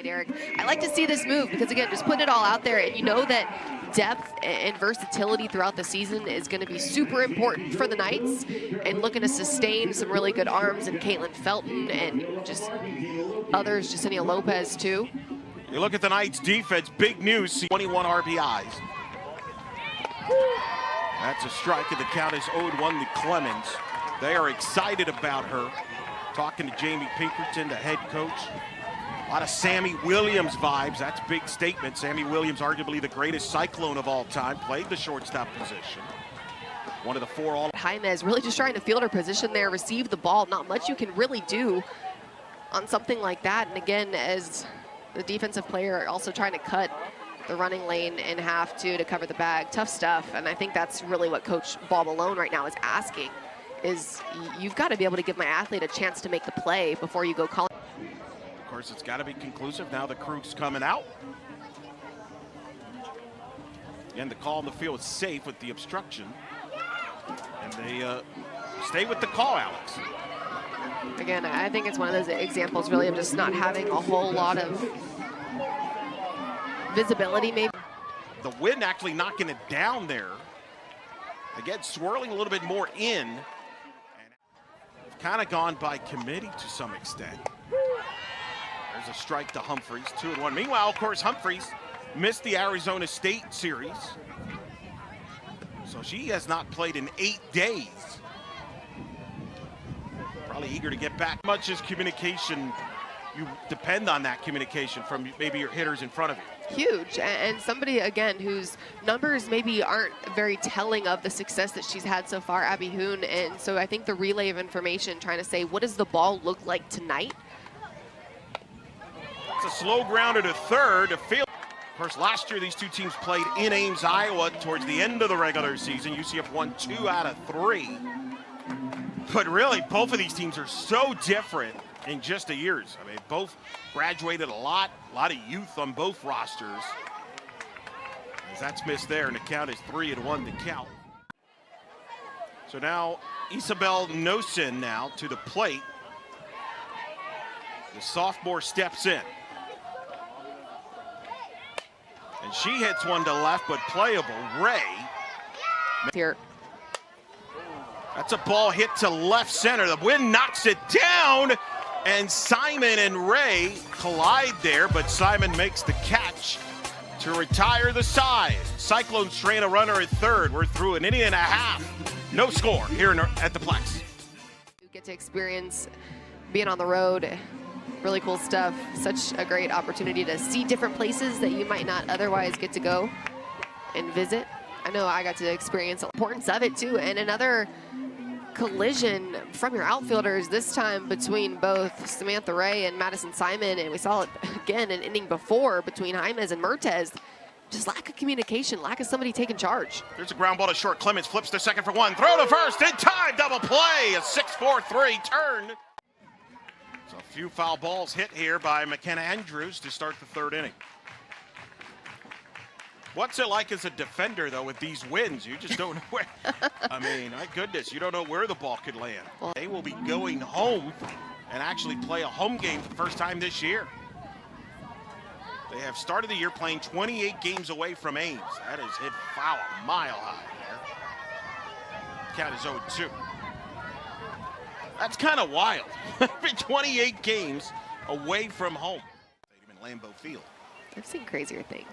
tonight, Eric. I like to see this move because, again, just putting it all out there, and you know that depth and versatility throughout the season is going to be super important for the Knights, and looking to sustain some really good arms in Caitlin Felton and just others, Jasenia Lopez too. You look at the Knights defense, big news, 21 RBIs. That's a strike, and the count is 0-1 to Clemens. They are excited about her. Talking to Jamie Pinkerton, the head coach. A lot of Sammy Williams vibes. That's a big statement. Sammy Williams, arguably the greatest Cyclone of all time, played the shortstop position. One of the 4 all. Jaimez really just trying to field her position there, receive the ball. Not much you can really do on something like that. And again, as the defensive player, also trying to cut the running lane in half too to cover the bag. Tough stuff. And I think that's really what Coach Bob Malone right now is asking, is you've got to be able to give my athlete a chance to make the play before you go call. Of course, it's got to be conclusive. Now the crew's coming out. Again, the call on the field is safe with the obstruction. And they stay with the call, Alex. Again, I think it's one of those examples really of just not having a whole lot of visibility maybe. The wind actually knocking it down there. Again, swirling a little bit more in. And kind of gone by committee to some extent. There's a strike to Humphreys, 2-1. Meanwhile, of course, Humphreys missed the Arizona State series. So she has not played in 8 days. Probably eager to get back. Much as communication, you depend on that communication from maybe your hitters in front of you. Huge, and somebody again whose numbers maybe aren't very telling of the success that she's had so far, Abby Hoon. And so I think the relay of information trying to say, what does the ball look like tonight? It's a slow grounder to third. Of course, last year these two teams played in Ames, Iowa towards the end of the regular season. UCF won 2 out of 3. But really, both of these teams are so different in just the years. I mean, both graduated a lot of youth on both rosters. As that's missed there, and the count is 3-1 to count. So now Isabel Nosen now to the plate. The sophomore steps in. And she hits one to left, but playable. Ray. Here. That's a ball hit to left center. The wind knocks it down, and Simon and Ray collide there, but Simon makes the catch to retire the side. Cyclones train a runner at third. We're through an inning and a half. No score here at the Plex. You get to experience being on the road. Really cool stuff. Such a great opportunity to see different places that you might not otherwise get to go and visit. I know I got to experience the importance of it too. And another collision from your outfielders, this time between both Samantha Ray and Madison Simon. And we saw it again an inning before between Jaimez and Mertez. Just lack of communication, lack of somebody taking charge. There's a ground ball to short. Clemens flips to second for one. Throw to first in time. Double play. A 6-4-3 turn. So a few foul balls hit here by McKenna Andrews to start the third inning. What's it like as a defender, though, with these wins? You just don't know where. I mean, my goodness, you don't know where the ball could land. They will be going home and actually play a home game for the first time this year. They have started the year playing 28 games away from Ames. That is hit foul a mile high there. Count is 0-2. That's kind of wild. 28 games away from home. In Lambeau Field. I've seen crazier things.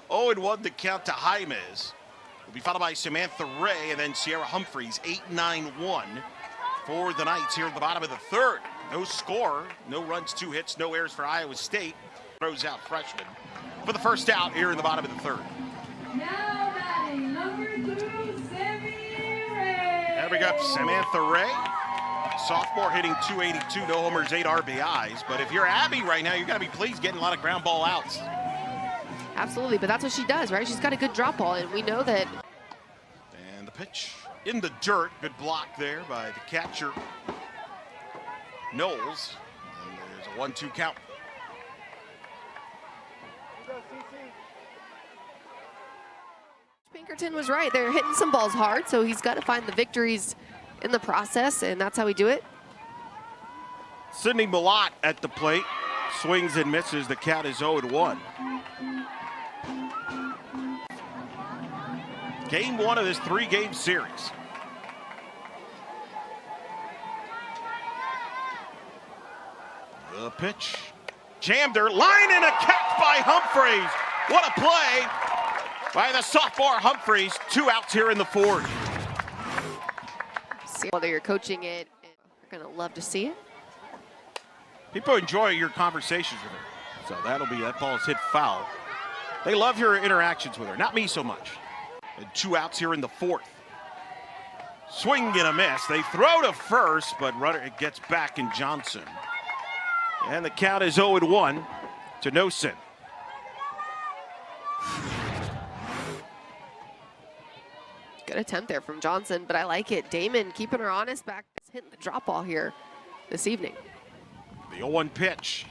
0-1 to count to Jaimez. Will be followed by Samantha Ray and then Sierra Humphreys. 8-9-1 for the Knights here at the bottom of the third. No score, no runs, 2 hits, no errors for Iowa State. Throws out freshman for the first out here in the bottom of the third. Now batting number 2, Sammy Ray. There we go, Samantha Ray. Sophomore hitting 282, no homers, 8 RBIs. But if you're Abby right now, you got to be pleased getting a lot of ground ball outs. Absolutely, but that's what she does, right? She's got a good drop ball, and we know that. And the pitch in the dirt. Good block there by the catcher, Knowles. And there's a 1-2 count. Pinkerton was right. They're hitting some balls hard, so he's got to find the victories in the process, and that's how we do it. Sydney Malott at the plate. Swings and misses. The count is 0-1. Game 1 of this 3-game series. The pitch. Jammed her. Line and a catch by Humphreys. What a play by the sophomore Humphreys. 2 outs here in the 4th. Whether you're coaching it, you're going to love to see it. People enjoy your conversations with her. So that ball is hit foul. They love your interactions with her. Not me so much. And 2 outs here in the 4th. Swing and a miss. They throw to first, but runner it gets back in Johnson. And the count is 0-1 to Nosen. Good attempt there from Johnson, but I like it. Damon keeping her honest back, hitting the drop ball here this evening. The 0-1 pitch.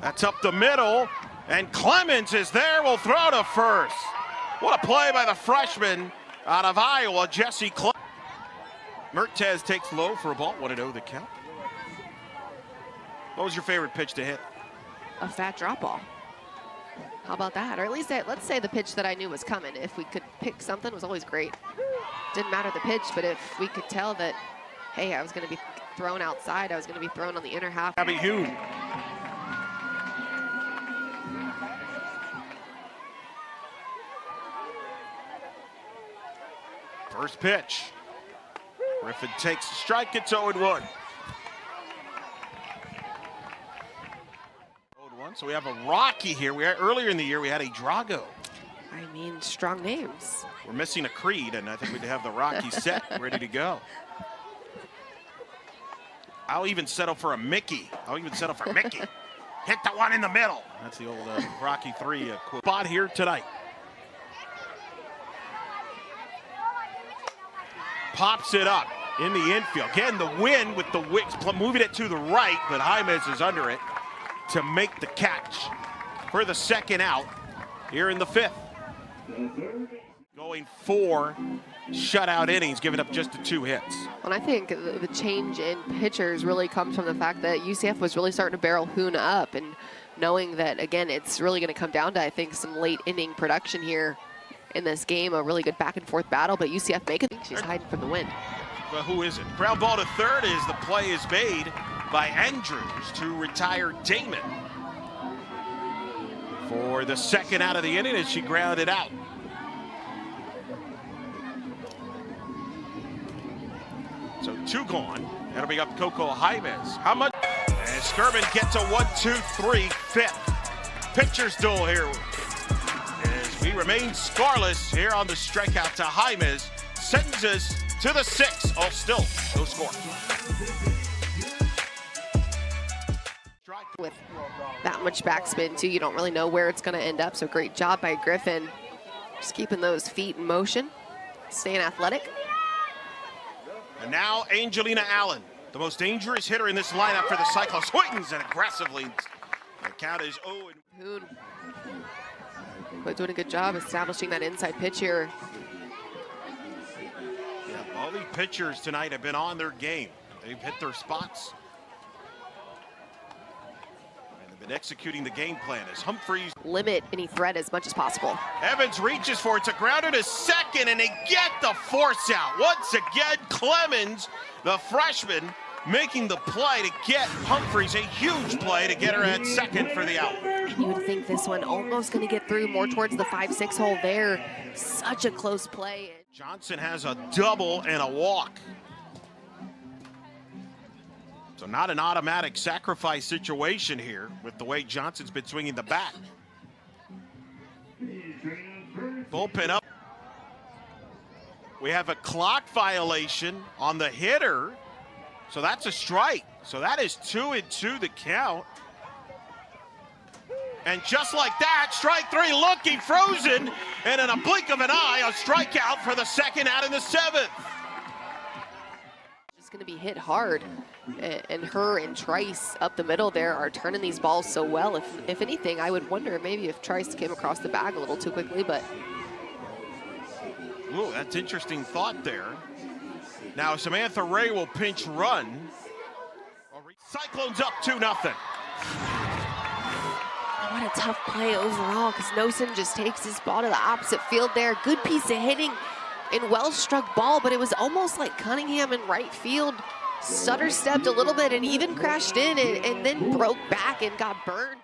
That's up the middle, and Clemens is there. Will throw to first. What a play by the freshman out of Iowa, Jesse Clemens. Mertez takes low for a ball. 1-0 the count. What was your favorite pitch to hit? A fat drop ball. How about that? Or at least let's say the pitch that I knew was coming. If we could pick something, it was always great. Didn't matter the pitch, but if we could tell that, hey, I was going to be thrown outside, I was going to be thrown on the inner half. Abby Hume. First pitch. Griffin takes a strike, it's 0-1. So we have a Rocky here. Earlier in the year, we had a Drago. I mean, strong names. We're missing a Creed, and I think we'd have the Rocky set ready to go. I'll even settle for a Mickey. Hit the one in the middle. That's the old Rocky 3 quote. Spot here tonight. Pops it up in the infield. Again, the wind with the wicks, moving it to the right, but Jaimes is under it to make the catch for the 2nd out here in the 5th. Going 4 shutout innings, giving up just the 2 hits. And I think the change in pitchers really comes from the fact that UCF was really starting to barrel Hoon up, and knowing that, again, it's really going to come down to, I think, some late inning production here in this game, a really good back and forth battle, but UCF making it. She's hiding from the wind. But who is it? Ground ball to third as the play is made by Andrews to retire Damon for the 2nd out of the inning as she grounded out. So 2 gone. That'll be up Coco Jaimes. How much? And Skirman gets a 1-2-3 5th. Pitcher's duel here as we remain scoreless here on the strikeout to Jaimes. Sends us to the 6th. Oh, still no score. With that much backspin, too, you don't really know where it's going to end up. So great job by Griffin. Just keeping those feet in motion, staying athletic. And now Angelina Allen, the most dangerous hitter in this lineup for the Cyclones. Swings and aggressively. The count is 0. Hoon, but doing a good job establishing that inside pitch here. Yeah, all these pitchers tonight have been on their game. They've hit their spots. And executing the game plan as Humphreys limit any threat as much as possible. Evans reaches for it. It's a grounder to second, and they get the force out. Once again, Clemens, the freshman, making the play to get Humphreys, a huge play to get her at second for the out. And you would think this one almost going to get through more towards the 5-6 hole there. Such a close play. Johnson has a double and a walk. So not an automatic sacrifice situation here with the way Johnson's been swinging the bat. Bullpen up. We have a clock violation on the hitter. So that's a strike. So that is 2-2 the count. And just like that, strike 3 looking frozen. And in a blink of an eye, a strikeout for the 2nd out in the 7th. Going to be hit hard, and her and Trice up the middle there are turning these balls so well. If anything, I would wonder maybe if Trice came across the bag a little too quickly, but ooh, that's interesting thought there. Now Samantha Ray will pinch run. Cyclones up 2-0. What a tough play overall, because Nosen just takes his ball to the opposite field there. Good piece of hitting and well-struck ball, but it was almost like Cunningham in right field stutter stepped a little bit and even crashed in and then broke back and got burned.